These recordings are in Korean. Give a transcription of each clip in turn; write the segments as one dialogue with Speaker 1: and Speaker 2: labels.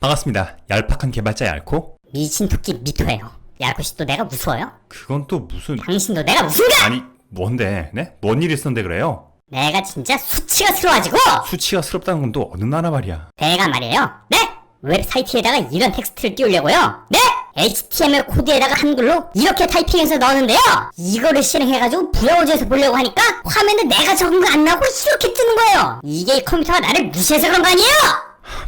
Speaker 1: 반갑습니다. 얄팍한 개발자 얄코?
Speaker 2: 미친 토끼 미토예요. 얄코씨 또 내가 무서워요?
Speaker 1: 그건 또 무슨...
Speaker 2: 당신도 내가 무슨가?
Speaker 1: 아니 뭔데? 네? 뭔 일이 있었는데 그래요?
Speaker 2: 내가 진짜 수치가 스러워가지고
Speaker 1: 수치가 스럽다는 건 또 어느 나라 말이야?
Speaker 2: 내가 말이에요. 네? 웹사이트에다가 이런 텍스트를 띄우려고요. 네? HTML 코드에다가 한글로 이렇게 타이핑해서 넣었는데요. 이거를 실행해가지고 브라우저에서 보려고 하니까 화면에 내가 적은 거 안 나오고 이렇게 뜨는 거예요. 이게 컴퓨터가 나를 무시해서 그런 거 아니에요?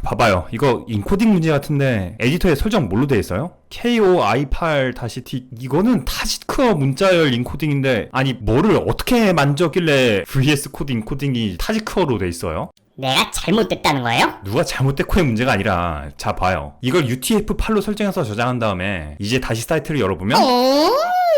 Speaker 1: 봐봐요. 이거 인코딩 문제 같은데 에디터에 설정 뭘로 돼 있어요? KOI8-T 이거는 타지크어 문자열 인코딩인데 아니 뭐를 어떻게 만졌길래 VS 코드 인코딩이 타지크어로 돼 있어요?
Speaker 2: 내가 잘못됐다는 거예요?
Speaker 1: 누가 잘못됐고의 문제가 아니라 자 봐요. 이걸 UTF-8로 설정해서 저장한 다음에 이제 다시 사이트를 열어보면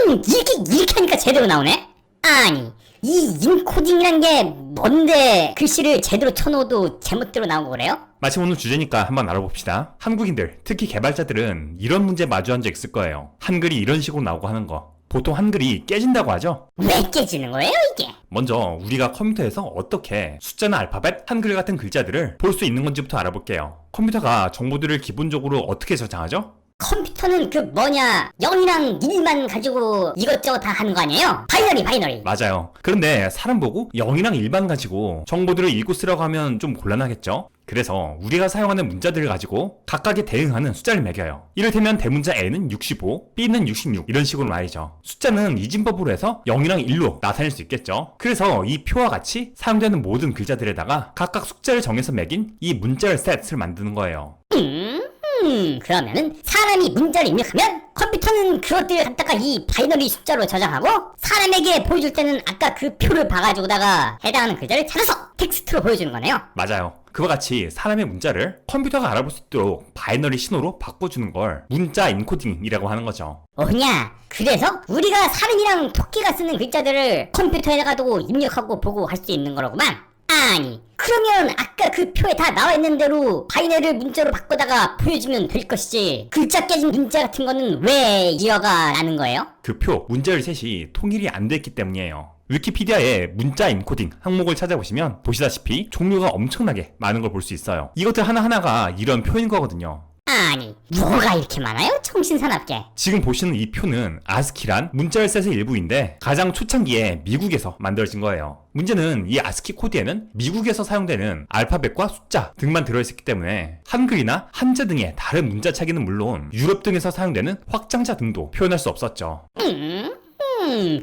Speaker 2: 이렇게 하니까 제대로 나오네? 아니 이 인코딩이란 게 뭔데 글씨를 제대로 쳐놓어도 제멋대로 나오고 그래요?
Speaker 1: 마침 오늘 주제니까 한번 알아봅시다. 한국인들, 특히 개발자들은 이런 문제 마주한 적 있을 거예요. 한글이 이런 식으로 나오고 하는 거. 보통 한글이 깨진다고 하죠?
Speaker 2: 왜 깨지는 거예요 이게?
Speaker 1: 먼저 우리가 컴퓨터에서 어떻게 숫자나 알파벳, 한글 같은 글자들을 볼 수 있는 건지부터 알아볼게요. 컴퓨터가 정보들을 기본적으로 어떻게 저장하죠?
Speaker 2: 컴퓨터는 그 뭐냐 0이랑 1만 가지고 이것저것 다 하는 거 아니에요? 바이너리
Speaker 1: 맞아요. 그런데 사람 보고 0이랑 1만 가지고 정보들을 읽고 쓰라고 하면 좀 곤란하겠죠? 그래서 우리가 사용하는 문자들을 가지고 각각에 대응하는 숫자를 매겨요. 이를테면 대문자 A는 65, B는 66 이런 식으로 말이죠. 숫자는 이진법으로 해서 0이랑 1로 나타낼 수 있겠죠. 그래서 이 표와 같이 사용되는 모든 글자들에다가 각각 숫자를 정해서 매긴 이 문자열 셋을 만드는 거예요.
Speaker 2: 그러면은 사람이 문자를 입력하면 컴퓨터는 그것들을 갖다가 이 바이너리 숫자로 저장하고 사람에게 보여줄 때는 아까 그 표를 봐가지고다가 해당하는 글자를 찾아서 텍스트로 보여주는 거네요.
Speaker 1: 맞아요. 그와 같이 사람의 문자를 컴퓨터가 알아볼 수 있도록 바이너리 신호로 바꿔주는 걸 문자 인코딩이라고 하는 거죠.
Speaker 2: 뭐냐? 그래서 우리가 사람이랑 토끼가 쓰는 글자들을 컴퓨터에다가도 입력하고 보고 할 수 있는 거로구만. 아니 그러면 아까 그 표에 다 나와 있는 대로 바이너리를 문자로 바꾸다가 보여주면 될 것이지 글자 깨진 문자 같은 거는 왜 이어가 나는 거예요?
Speaker 1: 그 표, 문자열 셋이 통일이 안 됐기 때문이에요. 위키피디아에 문자 인코딩 항목을 찾아보시면 보시다시피 종류가 엄청나게 많은 걸 볼 수 있어요. 이것들 하나하나가 이런 표인 거거든요.
Speaker 2: 아니 뭐가 이렇게 많아요? 정신사납게.
Speaker 1: 지금 보시는 이 표는 아스키란 문자열 셋의 일부인데 가장 초창기에 미국에서 만들어진 거예요. 문제는 이 아스키 코드에는 미국에서 사용되는 알파벳과 숫자 등만 들어있었기 때문에 한글이나 한자 등의 다른 문자차기는 물론 유럽 등에서 사용되는 확장자 등도 표현할 수 없었죠.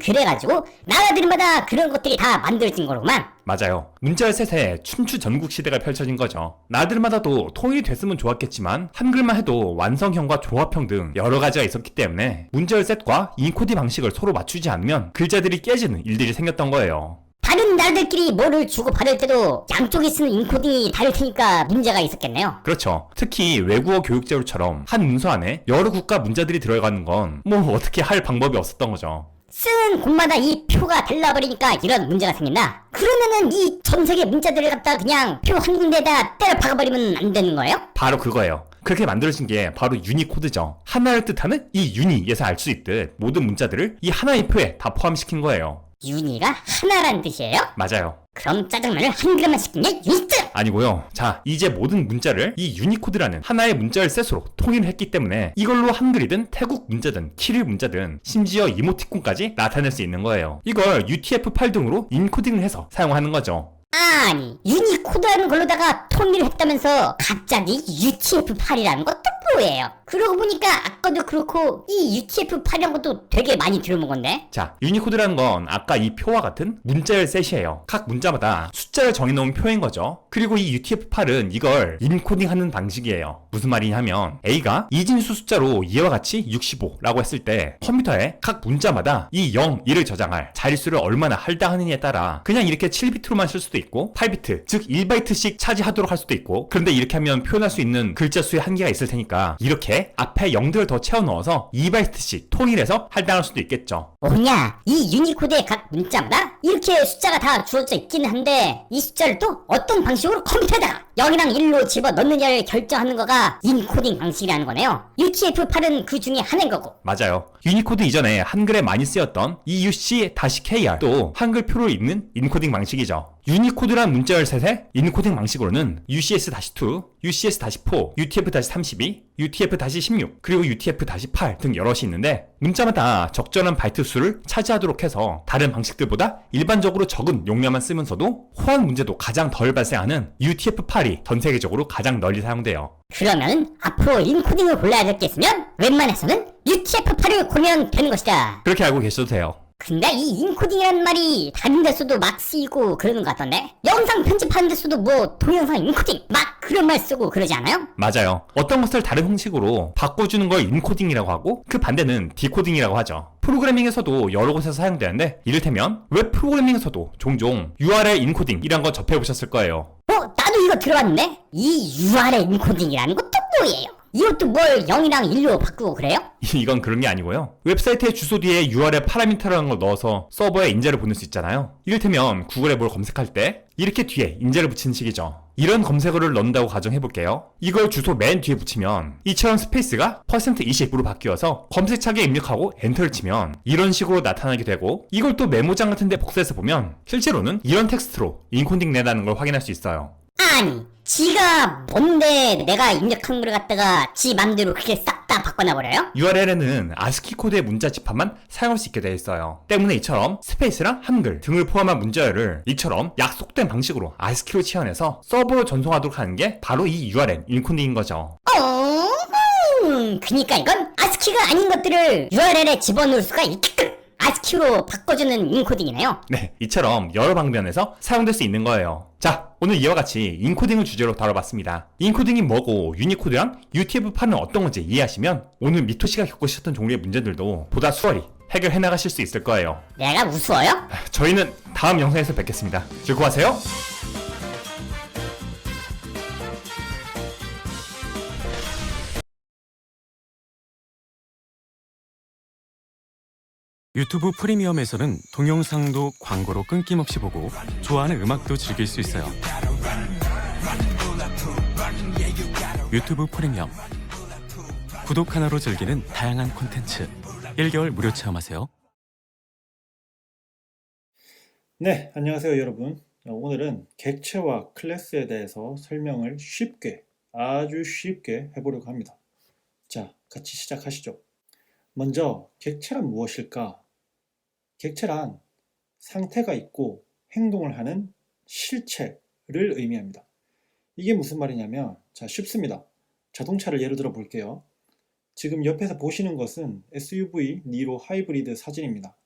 Speaker 2: 그래가지고 나라들마다 그런 것들이 다 만들어진 거로만.
Speaker 1: 맞아요. 문자열 셋의 춘추 전국 시대가 펼쳐진 거죠. 나라들마다도 통일이 됐으면 좋았겠지만 한글만 해도 완성형과 조합형 등 여러 가지가 있었기 때문에 문자열 셋과 인코딩 방식을 서로 맞추지 않으면 글자들이 깨지는 일들이 생겼던 거예요.
Speaker 2: 다른 나라들끼리 뭐를 주고받을 때도 양쪽이 쓰는 인코딩이 다를 테니까 문제가 있었겠네요.
Speaker 1: 그렇죠. 특히 외국어 교육자료처럼 한 문서 안에 여러 국가 문자들이 들어가는 건 뭐 어떻게 할 방법이 없었던 거죠.
Speaker 2: 쓰는 곳마다 이 표가 달라버리니까 이런 문제가 생긴다. 그러면은 이 전 세계 문자들을 갖다 그냥 표 한 군데에다 때려 박아버리면 안 되는 거예요?
Speaker 1: 바로 그거예요. 그렇게 만들어진 게 바로 유니코드죠. 하나를 뜻하는 이 유니에서 알 수 있듯 모든 문자들을 이 하나의 표에 다 포함시킨 거예요.
Speaker 2: 유니가 하나란 뜻이에요?
Speaker 1: 맞아요.
Speaker 2: 그럼 짜장면을 한 그릇만 시킨 게 유니트!
Speaker 1: 아니고요. 자, 이제 모든 문자를 이 유니코드라는 하나의 문자열 셋으로 통일을 했기 때문에 이걸로 한글이든 태국 문자든 키릴 문자든 심지어 이모티콘까지 나타낼 수 있는 거예요. 이걸 UTF-8 등으로 인코딩을 해서 사용하는 거죠.
Speaker 2: 아니 유니코드라는 걸로다가 통일을 했다면서 갑자기 UTF-8이라는 것도 뭐예요? 그러고 보니까 아까도 그렇고 이 UTF-8이라는 것도 되게 많이 들어본 건데.
Speaker 1: 자, 유니코드라는 건 아까 이 표와 같은 문자열 셋이에요. 각 문자마다 숫자를 정해놓은 표인 거죠. 그리고 이 UTF-8은 이걸 인코딩하는 방식이에요. 무슨 말이냐면 A가 이진수 숫자로 이와 같이 65라고 했을 때 컴퓨터에 각 문자마다 이 0, 1을 저장할 자릿수를 얼마나 할당하느냐에 따라 그냥 이렇게 7비트로만 쓸 수도 있고 8비트, 즉 1바이트씩 차지하도록 할 수도 있고 그런데 이렇게 하면 표현할 수 있는 글자 수의 한계가 있을 테니까 이렇게 앞에 0들을 더 채워 넣어서 2바이트씩 통일해서 할당할 수도 있겠죠.
Speaker 2: 뭐냐? 이 유니코드의 각 문자마다 이렇게 숫자가 다 주어져 있기는 한데 이 숫자를 또 어떤 방식으로 컴퓨터에다가 0이랑 1로 집어넣느냐를 결정하는 거가 인코딩 방식이라는 거네요. UTF-8은 그 중에 하나인 거고.
Speaker 1: 맞아요. 유니코드 이전에 한글에 많이 쓰였던 EUC-KR 또 한글표로 읽는 인코딩 방식이죠. 유니코드란 문자열 셋의 인코딩 방식으로는 UCS-2, UCS-4, UTF-32, UTF-16, 그리고 UTF-8 등 여럿이 있는데 문자마다 적절한 바이트 수를 차지하도록 해서 다른 방식들보다 일반적으로 적은 용량만 쓰면서도 호환 문제도 가장 덜 발생하는 UTF-8이 전 세계적으로 가장 널리 사용돼요.
Speaker 2: 그러면 앞으로 인코딩을 골라야 될 게 있으면 웬만해서는 UTF-8을 고르면 되는 것이다.
Speaker 1: 그렇게 알고 계셔도 돼요.
Speaker 2: 근데 이 인코딩이란 말이 다른 데서도 막 쓰이고 그러는 것 같던데? 영상 편집하는 데서도 뭐 동영상 인코딩 막 그런 말 쓰고 그러지 않아요?
Speaker 1: 맞아요. 어떤 것을 다른 형식으로 바꿔주는 걸 인코딩이라고 하고 그 반대는 디코딩이라고 하죠. 프로그래밍에서도 여러 곳에서 사용되는데 이를테면 웹 프로그래밍에서도 종종 URL 인코딩이란 거 접해보셨을 거예요.
Speaker 2: 나도 이거 들어봤는데? 이 URL 인코딩이라는 것도 뭐예요? 이것도 뭘 0이랑 1로 바꾸고 그래요?
Speaker 1: 이건 그런 게 아니고요. 웹사이트의 주소 뒤에 URL 파라미터라는 걸 넣어서 서버에 인재를 보낼 수 있잖아요. 이를테면 구글에 뭘 검색할 때 이렇게 뒤에 인재를 붙이는 식이죠. 이런 검색어를 넣는다고 가정해볼게요. 이걸 주소 맨 뒤에 붙이면 이처럼 스페이스가 %20으로 바뀌어서 검색창에 입력하고 엔터를 치면 이런 식으로 나타나게 되고 이걸 또 메모장 같은 데 복사해서 보면 실제로는 이런 텍스트로 인코딩 된다는 걸 확인할 수 있어요.
Speaker 2: 아니, 지가 뭔데 내가 입력한 걸 갖다가 지 맘대로 그렇게 싹 다 바꿔놔버려요?
Speaker 1: URL에는 아스키 코드의 문자 집합만 사용할 수 있게 되어 있어요. 때문에 이처럼 스페이스랑 한글 등을 포함한 문자열을 이처럼 약속된 방식으로 아스키로 치환해서 서버로 전송하도록 하는 게 바로 이 URL 인코딩인 거죠.
Speaker 2: 그니까 이건 아스키가 아닌 것들을 URL에 집어넣을 수가 있게끔 아스키로 바꿔주는 인코딩이네요.
Speaker 1: 네, 이처럼 여러 방면에서 사용될 수 있는 거예요. 자, 오늘 이와 같이 인코딩을 주제로 다뤄봤습니다. 인코딩이 뭐고 유니코드랑 UTF-8은 어떤 건지 이해하시면 오늘 미토씨가 겪으셨던 종류의 문제들도 보다 수월히 해결해 나가실 수 있을 거예요.
Speaker 2: 내가 우스워요?
Speaker 1: 저희는 다음 영상에서 뵙겠습니다. 즐거워하세요.
Speaker 3: 유튜브 프리미엄에서는 동영상도 광고로 끊김없이 보고 좋아하는 음악도 즐길 수 있어요. 유튜브 프리미엄 구독 하나로 즐기는 다양한 콘텐츠 1개월 무료 체험하세요.
Speaker 4: 네, 안녕하세요 여러분. 오늘은 객체와 클래스에 대해서 설명을 쉽게, 아주 쉽게 해보려고 합니다. 자, 같이 시작하시죠. 먼저 객체란 무엇일까? 객체란 상태가 있고 행동을 하는 실체를 의미합니다. 이게 무슨 말이냐면, 자, 쉽습니다. 자동차를 예를 들어 볼게요. 지금 옆에서 보시는 것은 SUV 니로 하이브리드 사진입니다.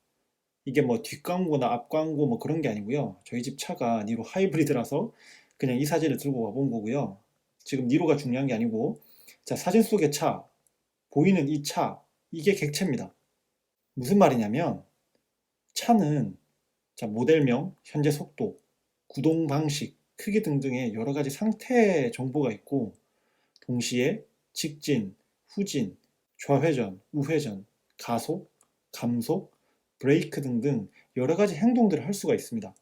Speaker 4: 이게 뭐 뒷광고나 앞광고 뭐 그런 게 아니고요. 저희 집 차가 니로 하이브리드라서 그냥 이 사진을 들고 와본 거고요. 지금 니로가 중요한 게 아니고, 자, 사진 속의 차, 보이는 이 차, 이게 객체입니다. 무슨 말이냐면 차는 자, 모델명, 현재 속도, 구동 방식, 크기 등등의 여러 가지 상태 정보가 있고 동시에 직진, 후진, 좌회전, 우회전, 가속, 감속, 브레이크 등등 여러 가지 행동들을 할 수가 있습니다.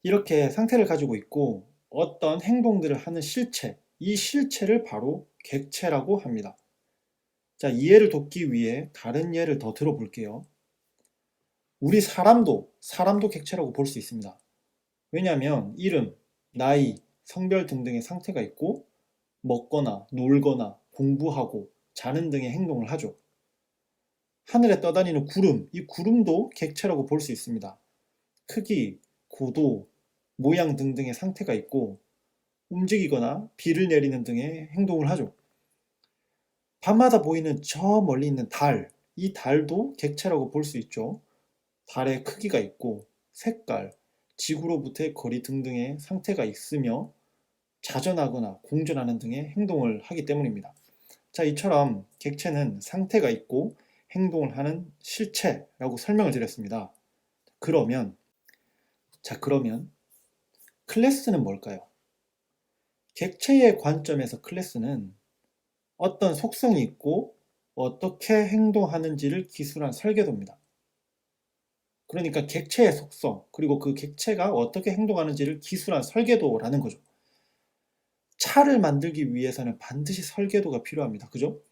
Speaker 4: 이렇게 상태를 가지고 있고 어떤 행동들을 하는 실체, 이 실체를 바로 객체라고 합니다. 자, 이해를 돕기 위해 다른 예를 더 들어볼게요. 우리 사람도 객체라고 볼 수 있습니다. 왜냐하면 이름, 나이, 성별 등등의 상태가 있고 먹거나 놀거나 공부하고 자는 등의 행동을 하죠. 하늘에 떠다니는 구름, 이 구름도 객체라고 볼 수 있습니다. 크기, 고도, 모양 등등의 상태가 있고 움직이거나 비를 내리는 등의 행동을 하죠. 밤마다 보이는 저 멀리 있는 달, 이 달도 객체라고 볼 수 있죠. 달의 크기가 있고 색깔, 지구로부터의 거리 등등의 상태가 있으며 자전하거나 공전하는 등의 행동을 하기 때문입니다. 자, 이처럼 객체는 상태가 있고 행동을 하는 실체라고 설명을 드렸습니다. 그러면 클래스는 뭘까요? 객체의 관점에서 클래스는 어떤 속성이 있고 어떻게 행동하는지를 기술한 설계도입니다. 그러니까 객체의 속성, 그리고 그 객체가 어떻게 행동하는지를 기술한 설계도라는 거죠. 차를 만들기 위해서는 반드시 설계도가 필요합니다. 그죠?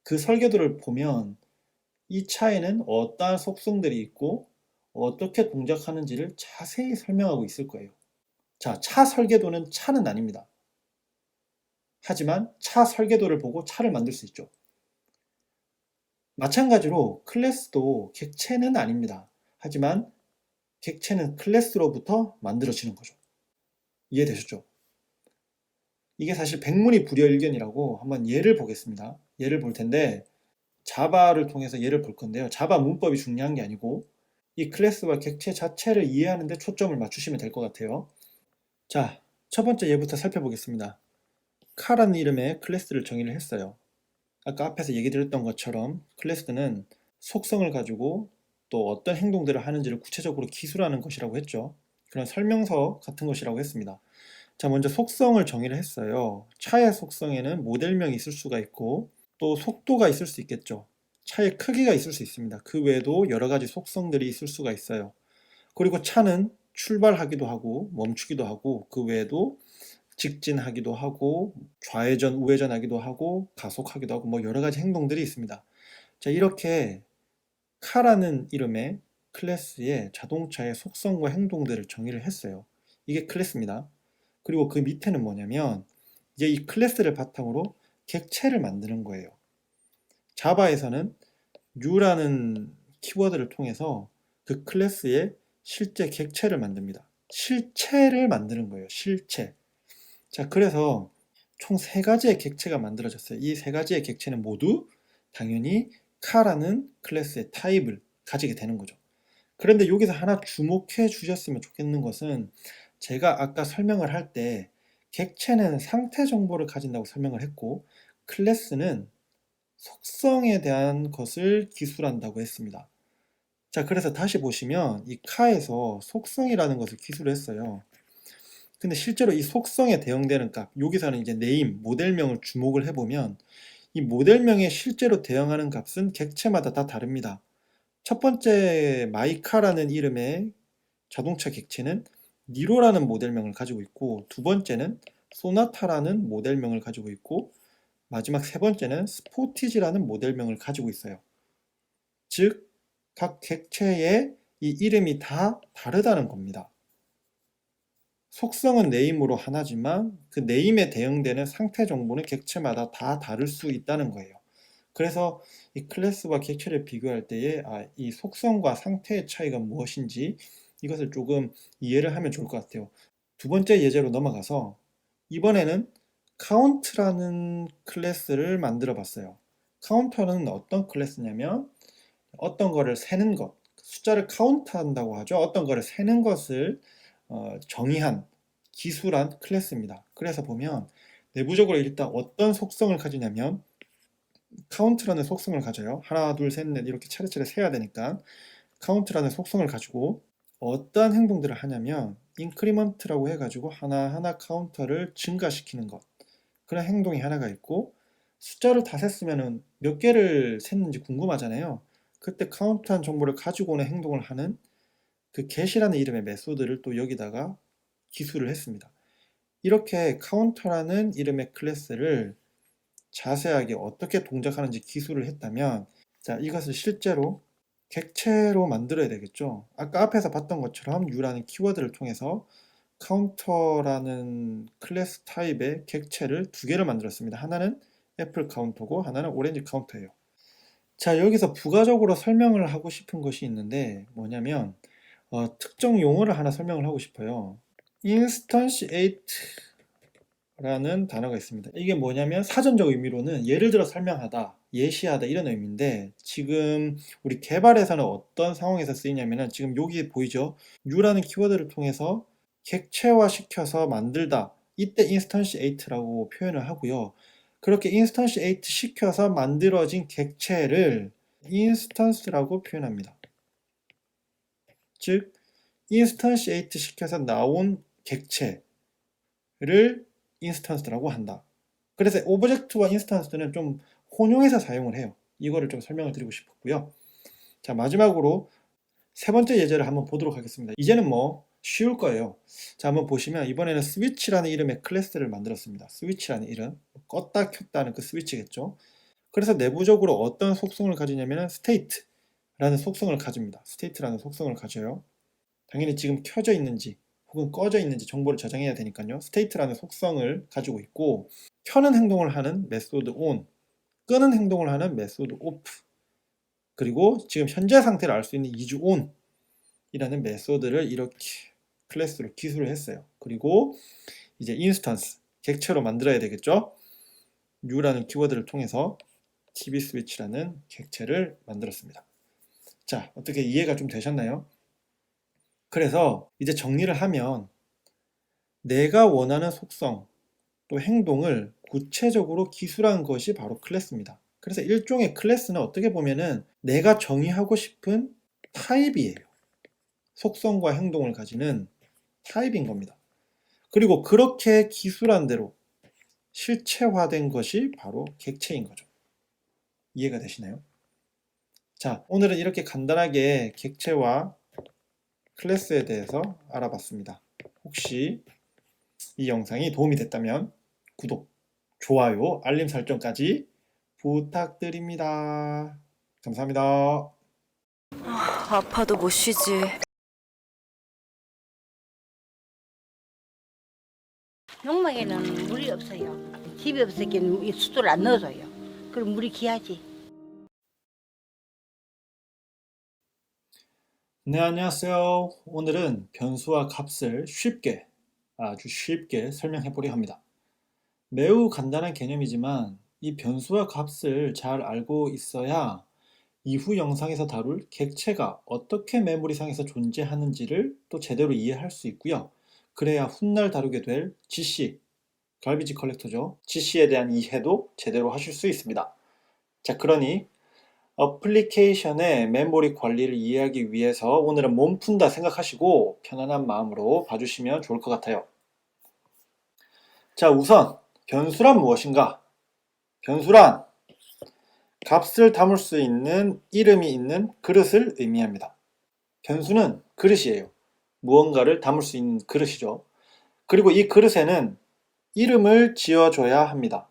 Speaker 4: 그 설계도를 보면 이 차에는 어떠한 속성들이 있고 어떻게 동작하는지를 자세히 설명하고 있을 거예요. 자, 차 설계도는 차는 아닙니다. 하지만 차 설계도를 보고 차를 만들 수 있죠. 마찬가지로 클래스도 객체는 아닙니다. 하지만 객체는 클래스로부터 만들어지는 거죠. 이해되셨죠? 이게 사실 백문이 불여일견이라고 한번 예를 보겠습니다. 예를 볼 텐데 자바를 통해서 예를 볼 건데요. 자바 문법이 중요한 게 아니고 이 클래스와 객체 자체를 이해하는 데 초점을 맞추시면 될 것 같아요. 자, 첫 번째 예부터 살펴보겠습니다. 카라는 이름의 클래스를 정의를 했어요. 아까 앞에서 얘기 드렸던 것처럼 클래스는 속성을 가지고 또 어떤 행동들을 하는지를 구체적으로 기술하는 것이라고 했죠. 그런 설명서 같은 것이라고 했습니다. 자, 먼저 속성을 정의를 했어요. 차의 속성에는 모델명이 있을 수가 있고 또 속도가 있을 수 있겠죠. 차의 크기가 있을 수 있습니다. 그 외에도 여러 가지 속성들이 있을 수가 있어요. 그리고 차는 출발하기도 하고 멈추기도 하고 그 외에도 직진하기도 하고 좌회전, 우회전 하기도 하고 가속하기도 하고 뭐 여러 가지 행동들이 있습니다. 자, 이렇게 카라는 이름의 클래스의 자동차의 속성과 행동들을 정의를 했어요. 이게 클래스입니다. 그리고 그 밑에는 뭐냐면 이제 이 클래스를 바탕으로 객체를 만드는 거예요. 자바에서는 U라는 키워드를 통해서 그 클래스의 실제 객체를 만듭니다. 실체를 만드는 거예요. 실체. 자, 그래서 총 3가지의 객체가 만들어졌어요. 이 3가지의 객체는 모두 당연히 카라는 클래스의 타입을 가지게 되는 거죠. 그런데 여기서 하나 주목해 주셨으면 좋겠는 것은 제가 아까 설명을 할 때 객체는 상태 정보를 가진다고 설명을 했고 클래스는 속성에 대한 것을 기술한다고 했습니다. 자, 그래서 다시 보시면 이 카에서 속성이라는 것을 기술했어요. 근데 실제로 이 속성에 대응되는 값, 여기서는 이제 네임, 모델명을 주목을 해보면 이 모델명에 실제로 대응하는 값은 객체마다 다 다릅니다. 첫 번째 마이카라는 이름의 자동차 객체는 니로라는 모델명을 가지고 있고 두 번째는 소나타라는 모델명을 가지고 있고 마지막 세 번째는 스포티지라는 모델명을 가지고 있어요. 즉, 각 객체의 이 이름이 다 다르다는 겁니다. 속성은 네임으로 하나지만 그 네임에 대응되는 상태 정보는 객체마다 다 다를 수 있다는 거예요. 그래서 이 클래스와 객체를 비교할 때에 이 속성과 상태의 차이가 무엇인지 이것을 조금 이해를 하면 좋을 것 같아요. 두 번째 예제로 넘어가서 이번에는 카운트라는 클래스를 만들어 봤어요. 카운터는 어떤 클래스냐면 어떤 거를 세는 것, 숫자를 카운트한다고 하죠. 어떤 거를 세는 것을 정의한, 기술한 클래스입니다. 그래서 보면 내부적으로 일단 어떤 속성을 가지냐면 카운트라는 속성을 가져요. 하나, 둘, 셋, 넷 이렇게 차례차례 세야 되니까 카운트라는 속성을 가지고 어떠한 행동들을 하냐면 인크리먼트라고 해가지고 하나하나 카운터를 증가시키는 것, 그런 행동이 하나가 있고 숫자를 다 셌으면 몇 개를 셌는지 궁금하잖아요. 그때 카운트한 정보를 가지고 오는 행동을 하는 그 get이라는 이름의 메소드를 또 여기다가 기술을 했습니다. 이렇게 카운터라는 이름의 클래스를 자세하게 어떻게 동작하는지 기술을 했다면 자, 이것을 실제로 객체로 만들어야 되겠죠. 아까 앞에서 봤던 것처럼 U라는 키워드를 통해서 카운터라는 클래스 타입의 객체를 2개를 만들었습니다. 하나는 애플 카운터고 하나는 오렌지 카운터예요. 자, 여기서 부가적으로 설명을 하고 싶은 것이 있는데 뭐냐면 특정 용어를 하나 설명을 하고 싶어요. instantiate라는 단어가 있습니다. 이게 뭐냐면 사전적 의미로는 예를 들어 설명하다, 예시하다 이런 의미인데 지금 우리 개발에서는 어떤 상황에서 쓰이냐면은 지금 여기 보이죠? U라는 키워드를 통해서 객체화 시켜서 만들다. 이때 instantiate라고 표현을 하고요. 그렇게 instantiate 시켜서 만들어진 객체를 instance라고 표현합니다. 즉, instantiate 시켜서 나온 객체를 instance라고 한다. 그래서 오브젝트와 instance는 좀 혼용해서 사용을 해요. 이거를 좀 설명을 드리고 싶었고요. 자, 마지막으로 세 번째 예제를 한번 보도록 하겠습니다. 이제는 뭐 쉬울 거예요. 자, 한번 보시면 이번에는 스위치라는 이름의 클래스를 만들었습니다. 스위치라는 이름, 껐다 켰다는 그 스위치겠죠. 그래서 내부적으로 어떤 속성을 가지냐면 state라는 속성을 가집니다. state라는 속성을 가져요. 당연히 지금 켜져 있는지 혹은 꺼져 있는지 정보를 저장해야 되니까요. state라는 속성을 가지고 있고, 켜는 행동을 하는 메소드 on, 끄는 행동을 하는 메소드 off, 그리고 지금 현재 상태를 알 수 있는 is on 이라는 메소드를 이렇게 클래스로 기술을 했어요. 그리고 이제 인스턴스, 객체로 만들어야 되겠죠. new라는 키워드를 통해서 TV 스위치라는 객체를 만들었습니다. 자, 어떻게 이해가 좀 되셨나요? 그래서 이제 정리를 하면 내가 원하는 속성 또 행동을 구체적으로 기술한 것이 바로 클래스입니다. 그래서 일종의 클래스는 어떻게 보면은 내가 정의하고 싶은 타입이에요. 속성과 행동을 가지는 타입인 겁니다. 그리고 그렇게 기술한 대로 실체화된 것이 바로 객체인 거죠. 이해가 되시나요? 자, 오늘은 이렇게 간단하게 객체와 클래스에 대해서 알아봤습니다. 혹시 이 영상이 도움이 됐다면 구독, 좋아요, 알림 설정까지 부탁드립니다. 감사합니다.
Speaker 5: 아파도 못 쉬지.
Speaker 6: 농막에는 물이 없어요. 집이 없었기는 이 수도를 안 넣어줘요. 그럼 물이 귀하지.
Speaker 4: 네, 안녕하세요. 오늘은 변수와 값을 쉽게, 아주 쉽게 설명해 보려 합니다. 매우 간단한 개념이지만 이 변수와 값을 잘 알고 있어야 이후 영상에서 다룰 객체가 어떻게 메모리상에서 존재하는지를 또 제대로 이해할 수 있고요. 그래야 훗날 다루게 될 GC, 갈비지 컬렉터죠. GC에 대한 이해도 제대로 하실 수 있습니다. 자, 그러니 어플리케이션의 메모리 관리를 이해하기 위해서 오늘은 몸 푼다 생각하시고 편안한 마음으로 봐주시면 좋을 것 같아요. 자, 우선 변수란 무엇인가? 변수란 값을 담을 수 있는 이름이 있는 그릇을 의미합니다. 변수는 그릇이에요. 무언가를 담을 수 있는 그릇이죠. 그리고 이 그릇에는 이름을 지어줘야 합니다.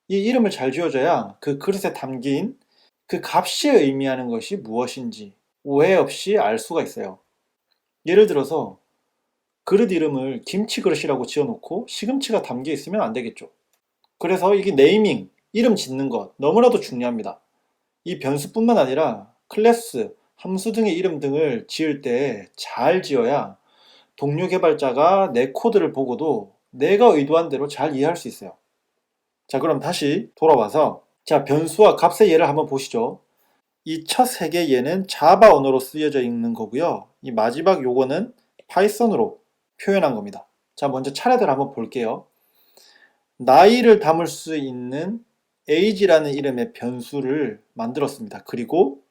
Speaker 4: 이 이름을 잘 지어줘야 그 그릇에 담긴 그 값이 의미하는 것이 무엇인지 오해 없이 알 수가 있어요. 예를 들어서 그릇 이름을 김치 그릇이라고 지어놓고 시금치가 담겨 있으면 안 되겠죠. 그래서 이게 네이밍, 이름 짓는 것 너무나도 중요합니다. 이 변수뿐만 아니라 클래스, 함수 등의 이름 등을 지을 때 잘 지어야 동료 개발자가 내 코드를 보고도 내가 의도한 대로 잘 이해할 수 있어요. 자, 그럼 다시 돌아와서 자, 변수와 값의 예를 한번 보시죠. 이 첫 세 개의 예는 자바 언어로 쓰여져 있는 거고요. 이 마지막 요거는 파이썬으로 표현한 겁니다. 자, 먼저 차례대로 한번 볼게요. 나이를 담을 수 있는 age라는 이름의 변수를 만들었습니다. 그리고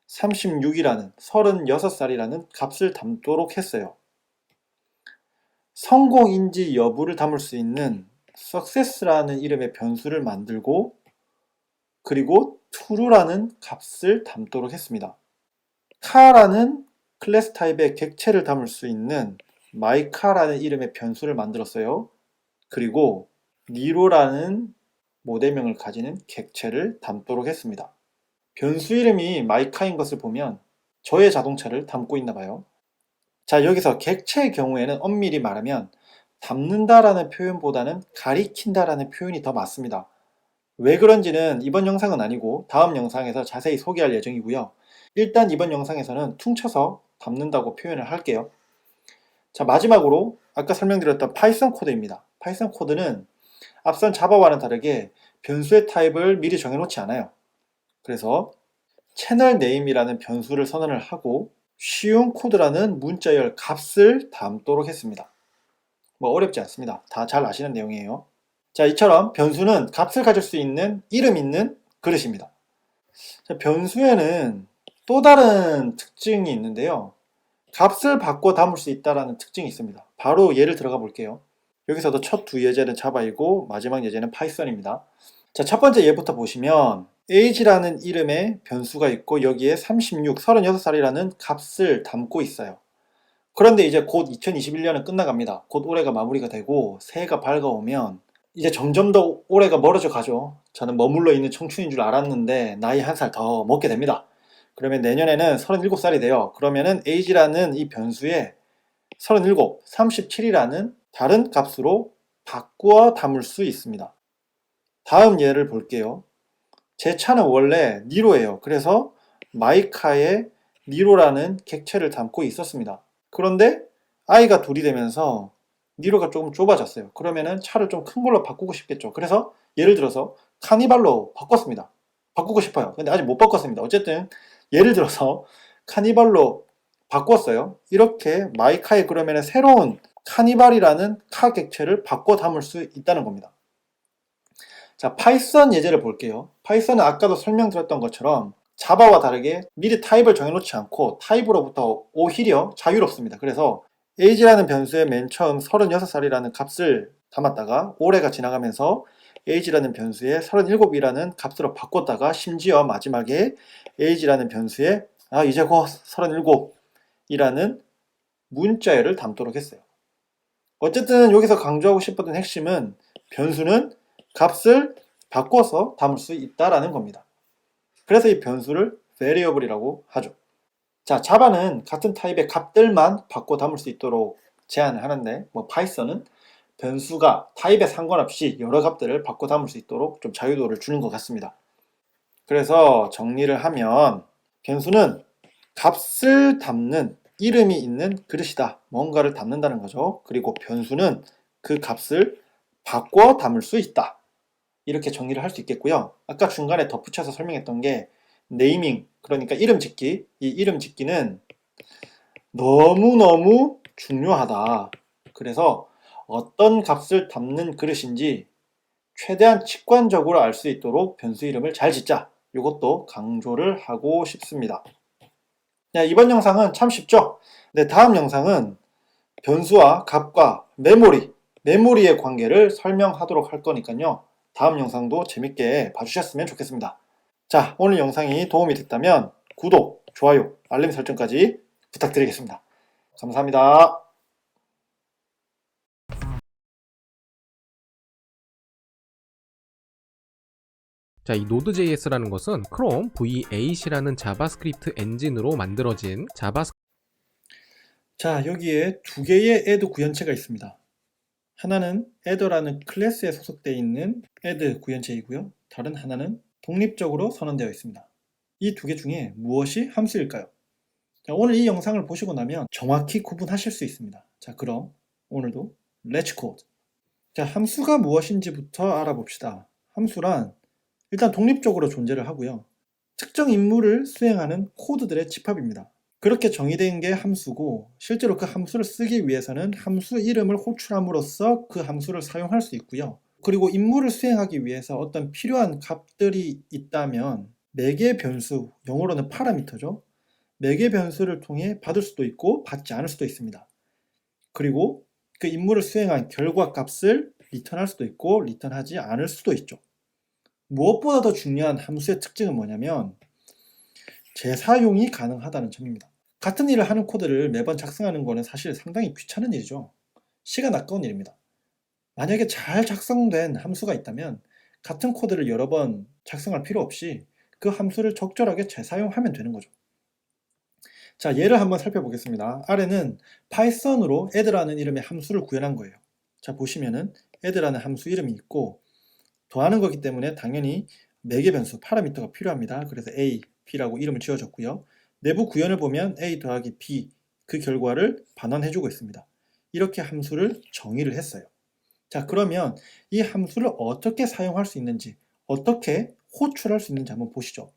Speaker 4: 36이라는 36살이라는 값을 담도록 했어요. 성공인지 여부를 담을 수 있는 success라는 이름의 변수를 만들고 그리고 true라는 값을 담도록 했습니다. car라는 클래스 타입의 객체를 담을 수 있는 mycar라는 이름의 변수를 만들었어요. 그리고 nero라는 모델명을 가지는 객체를 담도록 했습니다. 변수 이름이 mycar인 것을 보면 저의 자동차를 담고 있나 봐요. 자, 여기서 객체의 경우에는 엄밀히 말하면 담는다라는 표현보다는 가리킨다라는 표현이 더 맞습니다. 왜 그런지는 이번 영상은 아니고 다음 영상에서 자세히 소개할 예정이고요. 일단 이번 영상에서는 퉁쳐서 담는다고 표현을 할게요. 자, 마지막으로 아까 설명드렸던 파이썬 코드입니다. 파이썬 코드는 앞선 자바와는 다르게 변수의 타입을 미리 정해놓지 않아요. 그래서 채널 네임이라는 변수를 선언을 하고 쉬운 코드라는 문자열 값을 담도록 했습니다. 뭐 어렵지 않습니다. 다 잘 아시는 내용이에요. 자, 이처럼 변수는 값을 가질 수 있는 이름 있는 그릇입니다. 자, 변수에는 또 다른 특징이 있는데요. 값을 바꿔 담을 수 있다는 특징이 있습니다. 바로 예를 들어가 볼게요. 여기서도 첫 두 예제는 자바이고 마지막 예제는 파이썬입니다. 자, 첫 번째 예부터 보시면 age라는 이름의 변수가 있고 여기에 36, 36살이라는 값을 담고 있어요. 그런데 이제 곧 2021년은 끝나갑니다. 곧 올해가 마무리가 되고 새해가 밝아오면 이제 점점 더 올해가 멀어져 가죠. 저는 머물러 있는 청춘인 줄 알았는데 나이 한 살 더 먹게 됩니다. 그러면 내년에는 37살이 돼요. 그러면은 age라는 이 변수에 37, 37이라는 다른 값으로 바꾸어 담을 수 있습니다. 다음 예를 볼게요. 제 차는 원래 니로예요. 그래서 마이카에 니로라는 객체를 담고 있었습니다. 그런데 아이가 둘이 되면서 니로가 조금 좁아졌어요. 그러면은 차를 좀 큰 걸로 바꾸고 싶겠죠. 그래서 예를 들어서 카니발로 바꿨습니다. 바꾸고 싶어요. 근데 아직 못 바꿨습니다. 어쨌든 예를 들어서 카니발로 바꿨어요. 이렇게 마이카에 그러면 새로운 카니발이라는 카 객체를 바꿔 담을 수 있다는 겁니다. 자, 파이썬 예제를 볼게요. 파이썬은 아까도 설명드렸던 것처럼 자바와 다르게 미리 타입을 정해놓지 않고 타입으로부터 오히려 자유롭습니다. 그래서 age라는 변수에 맨 처음 36살이라는 값을 담았다가 올해가 지나가면서 age라는 변수에 37이라는 값으로 바꿨다가 심지어 마지막에 age라는 변수에 이제 곧 37이라는 문자열을 담도록 했어요. 어쨌든 여기서 강조하고 싶었던 핵심은 변수는 값을 바꿔서 담을 수 있다라는 겁니다. 그래서 이 변수를 variable이라고 하죠. 자, 자바는 같은 타입의 값들만 바꿔 담을 수 있도록 제한을 하는데 파이썬은 변수가 타입에 상관없이 여러 값들을 바꿔 담을 수 있도록 좀 자유도를 주는 것 같습니다. 그래서 정리를 하면 변수는 값을 담는 이름이 있는 그릇이다. 뭔가를 담는다는 거죠. 그리고 변수는 그 값을 바꿔 담을 수 있다. 이렇게 정리를 할 수 있겠고요. 아까 중간에 덧붙여서 설명했던 게 네이밍, 그러니까 이름 짓기. 이 이름 짓기는 너무너무 중요하다. 그래서 어떤 값을 담는 그릇인지 최대한 직관적으로 알 수 있도록 변수 이름을 잘 짓자. 이것도 강조를 하고 싶습니다. 야, 이번 영상은 참 쉽죠? 네, 다음 영상은 변수와 값과 메모리의 관계를 설명하도록 할 거니까요. 다음 영상도 재밌게 봐주셨으면 좋겠습니다. 자, 오늘 영상이 도움이 됐다면 구독, 좋아요, 알림 설정까지 부탁드리겠습니다. 감사합니다.
Speaker 7: 자, 이 Node.js라는 것은 크롬 V8이라는 자바스크립트 엔진으로 만들어진
Speaker 4: 자, 여기에 두 개의 add 구현체가 있습니다. 하나는 adder라는 클래스에 소속되어 있는 add 구현체이고요. 다른 하나는 독립적으로 선언되어 있습니다. 이 두 개 중에 무엇이 함수일까요? 자, 오늘 이 영상을 보시고 나면 정확히 구분하실 수 있습니다. 자, 그럼 오늘도 Let's Code. 자, 함수가 무엇인지부터 알아봅시다. 함수란 일단 독립적으로 존재를 하고요. 특정 임무를 수행하는 코드들의 집합입니다. 그렇게 정의된 게 함수고 실제로 그 함수를 쓰기 위해서는 함수 이름을 호출함으로써 그 함수를 사용할 수 있고요. 그리고 임무를 수행하기 위해서 어떤 필요한 값들이 있다면 매개 변수, 영어로는 파라미터죠. 매개 변수를 통해 받을 수도 있고 받지 않을 수도 있습니다. 그리고 그 임무를 수행한 결과 값을 리턴할 수도 있고 리턴하지 않을 수도 있죠. 무엇보다 더 중요한 함수의 특징은 뭐냐면 재사용이 가능하다는 점입니다. 같은 일을 하는 코드를 매번 작성하는 거는 사실 상당히 귀찮은 일이죠. 시간 아까운 일입니다. 만약에 잘 작성된 함수가 있다면 같은 코드를 여러 번 작성할 필요 없이 그 함수를 적절하게 재사용하면 되는 거죠. 자, 예를 한번 살펴보겠습니다. 아래는 파이썬으로 add라는 이름의 함수를 구현한 거예요. 자, 보시면은 add라는 함수 이름이 있고 더하는 거기 때문에 당연히 매개 변수, 파라미터가 필요합니다. 그래서 a, b라고 이름을 지어줬고요. 내부 구현을 보면 a 더하기 b, 그 결과를 반환해주고 있습니다. 이렇게 함수를 정의를 했어요. 자, 그러면 이 함수를 어떻게 사용할 수 있는지, 어떻게 호출할 수 있는지 한번 보시죠.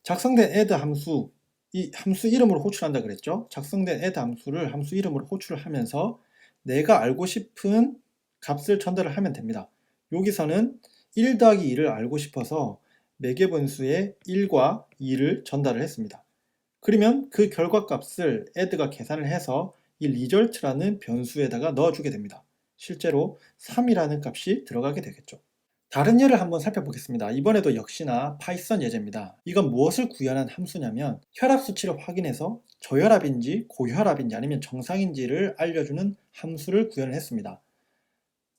Speaker 4: 작성된 add 함수, 이 함수 이름으로 호출한다 그랬죠. 작성된 add 함수를 함수 이름으로 호출을 하면서 내가 알고 싶은 값을 전달을 하면 됩니다. 여기서는 1 더하기 2를 알고 싶어서 매개 변수에 1과 2를 전달을 했습니다. 그러면 그 결과값을 add가 계산을 해서 이 result라는 변수에다가 넣어주게 됩니다. 실제로 3이라는 값이 들어가게 되겠죠. 다른 예를 한번 살펴보겠습니다. 이번에도 역시나 파이썬 예제입니다. 이건 무엇을 구현한 함수냐면 혈압 수치를 확인해서 저혈압인지 고혈압인지 아니면 정상인지를 알려주는 함수를 구현을 했습니다.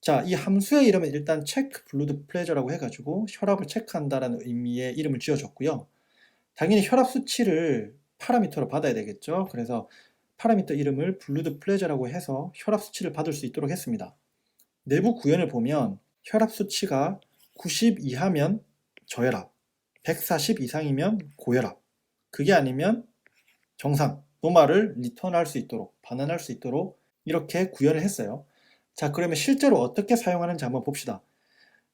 Speaker 4: 자, 이 함수의 이름은 일단 체크 블루드 프레저라고 해가지고 혈압을 체크한다라는 의미의 이름을 지어줬고요. 당연히 혈압 수치를 파라미터로 받아야 되겠죠. 그래서 파라미터 이름을 블루드 프레저라고 해서 혈압 수치를 받을 수 있도록 했습니다. 내부 구현을 보면 혈압 수치가 90 이하면 저혈압, 140 이상이면 고혈압, 그게 아니면 정상, 노말을 리턴할 수 있도록, 반환할 수 있도록 이렇게 구현을 했어요. 자, 그러면 실제로 어떻게 사용하는지 한번 봅시다.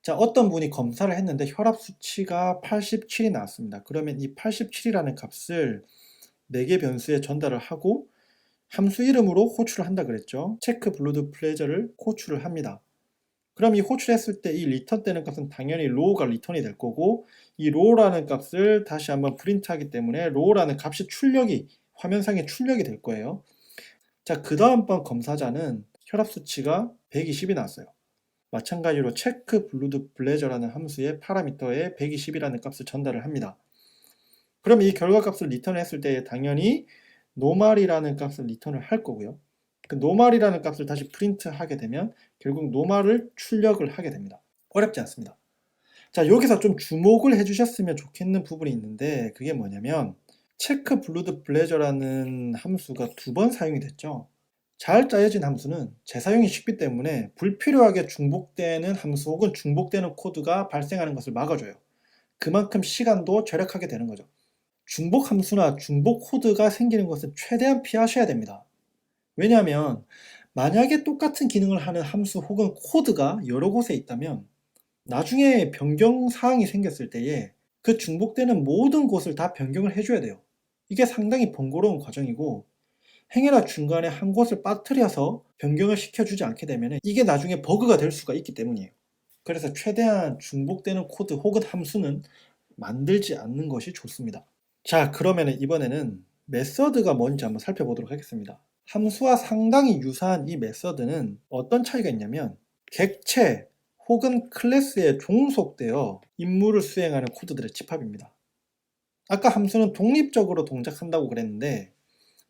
Speaker 4: 자, 어떤 분이 검사를 했는데 혈압 수치가 87이 나왔습니다. 그러면 이 87이라는 값을 4개 변수에 전달을 하고 함수 이름으로 호출을 한다 그랬죠. 체크 블루드 프레저를 호출을 합니다. 그럼 이 호출했을 때 이 리턴 되는 값은 당연히 로우가 리턴이 될 거고 이 로우라는 값을 다시 한번 프린트하기 때문에 로우라는 값이 화면상에 출력이 될 거예요. 자, 그 다음번 검사자는 혈압 수치가 120이 나왔어요. 마찬가지로 체크 블루드 블레저라는 함수의 파라미터에 120이라는 값을 전달을 합니다. 그럼 이 결과 값을 리턴했을 때 당연히 노말이라는 값을 리턴을 할 거고요. 그 노말이라는 값을 다시 프린트하게 되면 결국 노말을 출력을 하게 됩니다. 어렵지 않습니다. 자, 여기서 좀 주목을 해주셨으면 좋겠는 부분이 있는데 그게 뭐냐면 체크 블루드 블레저라는 함수가 2번 사용이 됐죠. 잘 짜여진 함수는 재사용이 쉽기 때문에 불필요하게 중복되는 함수 혹은 중복되는 코드가 발생하는 것을 막아줘요. 그만큼 시간도 절약하게 되는 거죠. 중복 함수나 중복 코드가 생기는 것은 최대한 피하셔야 됩니다. 왜냐하면 만약에 똑같은 기능을 하는 함수 혹은 코드가 여러 곳에 있다면 나중에 변경 사항이 생겼을 때에 그 중복되는 모든 곳을 다 변경을 해줘야 돼요. 이게 상당히 번거로운 과정이고 행여나 중간에 한 곳을 빠뜨려서 변경을 시켜주지 않게 되면 이게 나중에 버그가 될 수가 있기 때문이에요. 그래서 최대한 중복되는 코드 혹은 함수는 만들지 않는 것이 좋습니다. 자, 그러면 이번에는 메서드가 뭔지 한번 살펴보도록 하겠습니다. 함수와 상당히 유사한 이 메서드는 어떤 차이가 있냐면 객체 혹은 클래스에 종속되어 임무를 수행하는 코드들의 집합입니다. 아까 함수는 독립적으로 동작한다고 그랬는데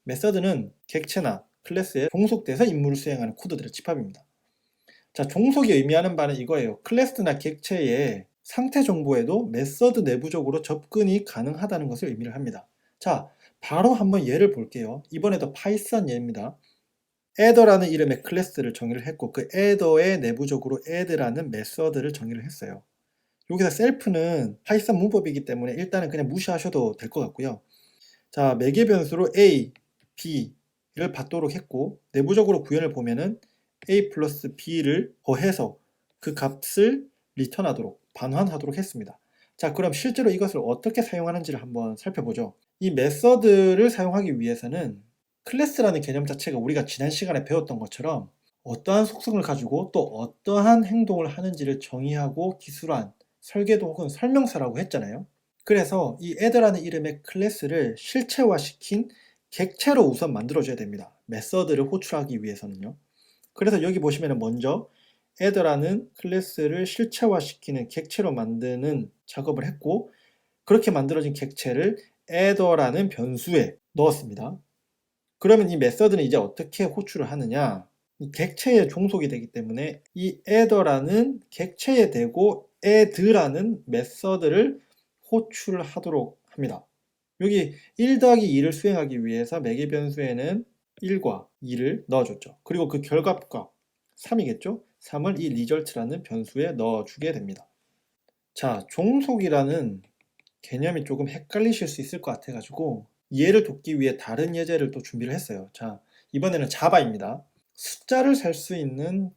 Speaker 4: 메서드는 객체나 클래스에 종속돼서 임무를 수행하는 코드들의 집합입니다. 자, 종속이 의미하는 바는 이거예요. 클래스나 객체의 상태 정보에도 메서드 내부적으로 접근이 가능하다는 것을 의미를 합니다. 자, 바로 한번 예를 볼게요. 이번에도 파이썬 예입니다. adder라는 이름의 클래스를 정의를 했고 그 adder에 내부적으로 add라는 메서드를 정의를 했어요. 여기서 self는 파이썬 문법이기 때문에 일단은 그냥 무시하셔도 될 것 같고요. 자, 매개 변수로 a, b를 받도록 했고 내부적으로 구현을 보면은 a 플러스 b를 더해서 그 값을 리턴하도록 반환하도록 했습니다. 자, 그럼 실제로 이것을 어떻게 사용하는지를 한번 살펴보죠. 이 메서드를 사용하기 위해서는 클래스라는 개념 자체가 우리가 지난 시간에 배웠던 것처럼 어떠한 속성을 가지고 또 어떠한 행동을 하는지를 정의하고 기술한 설계도 혹은 설명서라고 했잖아요. 그래서 이 add라는 이름의 클래스를 실체화시킨 객체로 우선 만들어줘야 됩니다. 메서드를 호출하기 위해서는요. 그래서 여기 보시면 먼저 add라는 클래스를 실체화시키는 객체로 만드는 작업을 했고 그렇게 만들어진 객체를 adder라는 변수에 넣었습니다. 그러면 이 메서드는 이제 어떻게 호출을 하느냐? 이 객체에 종속이 되기 때문에 이 adder라는 객체에 대고 add라는 메서드를 호출을 하도록 합니다. 여기 1 더하기 2를 수행하기 위해서 매개 변수에는 1과 2를 넣어줬죠. 그리고 그 결과값 3이겠죠? 3을 이 result라는 변수에 넣어주게 됩니다. 자, 종속이라는 개념이 조금 헷갈리실 수 있을 것 같아가지고 이해를 돕기 위해 다른 예제를 또 준비를 했어요. 자, 이번에는 자바입니다. 숫자를 셀 수 있는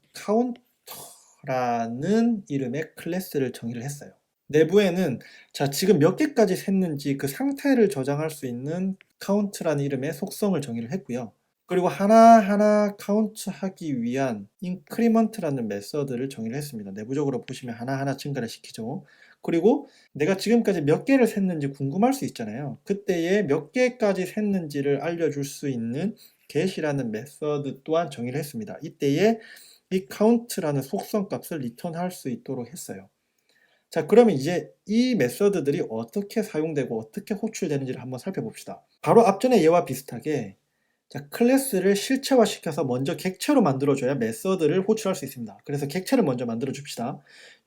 Speaker 4: 카운터라는 이름의 클래스를 정의를 했어요. 내부에는 자, 지금 몇 개까지 샜는지 그 상태를 저장할 수 있는 count라는 이름의 속성을 정의를 했고요. 그리고 하나하나 카운트하기 위한 increment라는 메서드를 정의를 했습니다. 내부적으로 보시면 하나하나 증가를 시키죠. 그리고 내가 지금까지 몇 개를 샜는지 궁금할 수 있잖아요. 그때에 몇 개까지 샜는지를 알려줄 수 있는 get이라는 메서드 또한 정의를 했습니다. 이때에 이 count라는 속성 값을 리턴할 수 있도록 했어요. 자, 그러면 이제 이 메서드들이 어떻게 사용되고 어떻게 호출되는지를 한번 살펴봅시다. 바로 앞전의 예와 비슷하게 자, 클래스를 실체화시켜서 먼저 객체로 만들어줘야 메서드를 호출할 수 있습니다. 그래서 객체를 먼저 만들어 줍시다.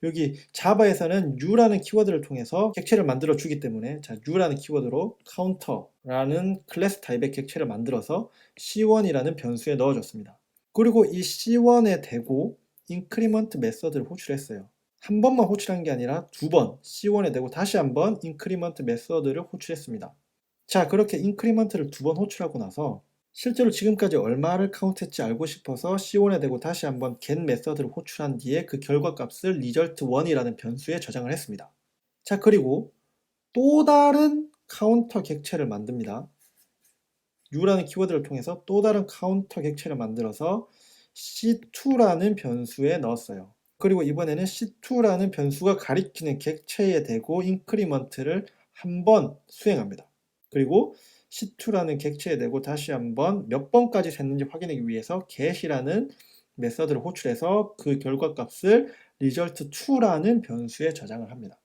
Speaker 4: 여기 자바에서는 u라는 키워드를 통해서 객체를 만들어 주기 때문에 자, u라는 키워드로 counter라는 클래스 타입의 객체를 만들어서 c1이라는 변수에 넣어줬습니다. 그리고 이 c1에 대고 increment 메서드를 호출했어요. 한 번만 호출한 게 아니라 두 번 c1에 대고 다시 한번 increment 메서드를 호출했습니다. 자, 그렇게 increment를 두 번 호출하고 나서 실제로 지금까지 얼마를 카운트했지 알고 싶어서 C1에 대고 다시 한번 get 메서드를 호출한 뒤에 그 결과값을 result1이라는 변수에 저장을 했습니다. 자, 그리고 또 다른 카운터 객체를 만듭니다. u라는 키워드를 통해서 또 다른 카운터 객체를 만들어서 c2라는 변수에 넣었어요. 그리고 이번에는 c2라는 변수가 가리키는 객체에 대고 increment를 한 번 수행합니다. 그리고 c2라는 객체에 대고 다시 한번 몇 번까지 샜는지 확인하기 위해서 get이라는 메서드를 호출해서 그 결과값을 result2라는 변수에 저장을 합니다.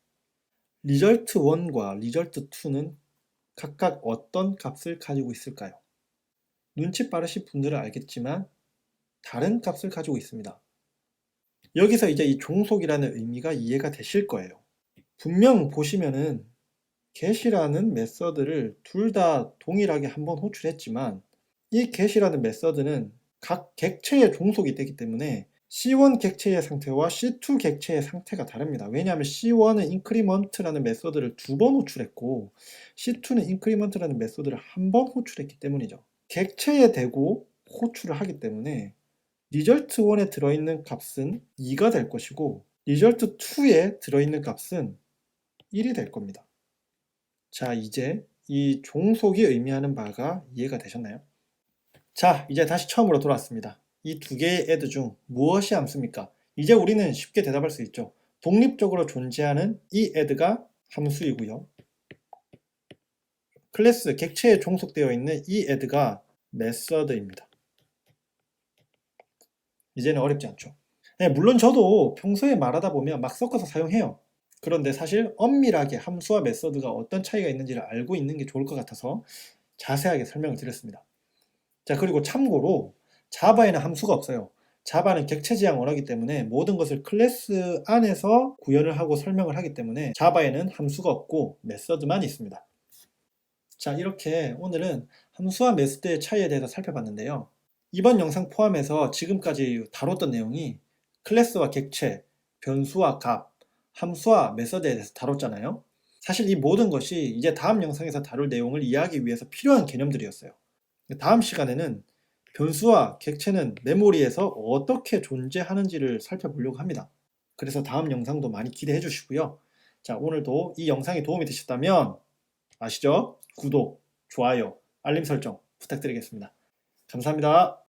Speaker 4: result1과 result2는 각각 어떤 값을 가지고 있을까요? 눈치 빠르신 분들은 알겠지만 다른 값을 가지고 있습니다. 여기서 이제 이 종속이라는 의미가 이해가 되실 거예요. 분명 보시면은 get이라는 메서드를 둘 다 동일하게 한번 호출했지만 이 get이라는 메서드는 각 객체의 종속이 되기 때문에 C1 객체의 상태와 C2 객체의 상태가 다릅니다. 왜냐하면 C1은 increment라는 메서드를 두 번 호출했고 C2는 increment라는 메서드를 한 번 호출했기 때문이죠. 객체에 대고 호출을 하기 때문에 result1에 들어있는 값은 2가 될 것이고 result2에 들어있는 값은 1이 될 겁니다. 자, 이제 이 종속이 의미하는 바가 이해가 되셨나요? 자, 이제 다시 처음으로 돌아왔습니다. 이 두 개의 애드 중 무엇이 함수입니까? 이제 우리는 쉽게 대답할 수 있죠. 독립적으로 존재하는 이 애드가 함수이고요. 클래스 객체에 종속되어 있는 이 애드가 메서드입니다. 이제는 어렵지 않죠. 네, 물론 저도 평소에 말하다 보면 막 섞어서 사용해요. 그런데 사실 엄밀하게 함수와 메서드가 어떤 차이가 있는지를 알고 있는 게 좋을 것 같아서 자세하게 설명을 드렸습니다. 자, 그리고 참고로 자바에는 함수가 없어요. 자바는 객체 지향 언어이기 때문에 모든 것을 클래스 안에서 구현을 하고 설명을 하기 때문에 자바에는 함수가 없고 메서드만 있습니다. 자, 이렇게 오늘은 함수와 메서드의 차이에 대해서 살펴봤는데요. 이번 영상 포함해서 지금까지 다뤘던 내용이 클래스와 객체, 변수와 값, 함수와 메서드에 대해서 다뤘잖아요. 사실 이 모든 것이 이제 다음 영상에서 다룰 내용을 이해하기 위해서 필요한 개념들이었어요. 다음 시간에는 변수와 객체는 메모리에서 어떻게 존재하는지를 살펴보려고 합니다. 그래서 다음 영상도 많이 기대해 주시고요. 자, 오늘도 이 영상이 도움이 되셨다면 아시죠? 구독, 좋아요, 알림 설정 부탁드리겠습니다. 감사합니다.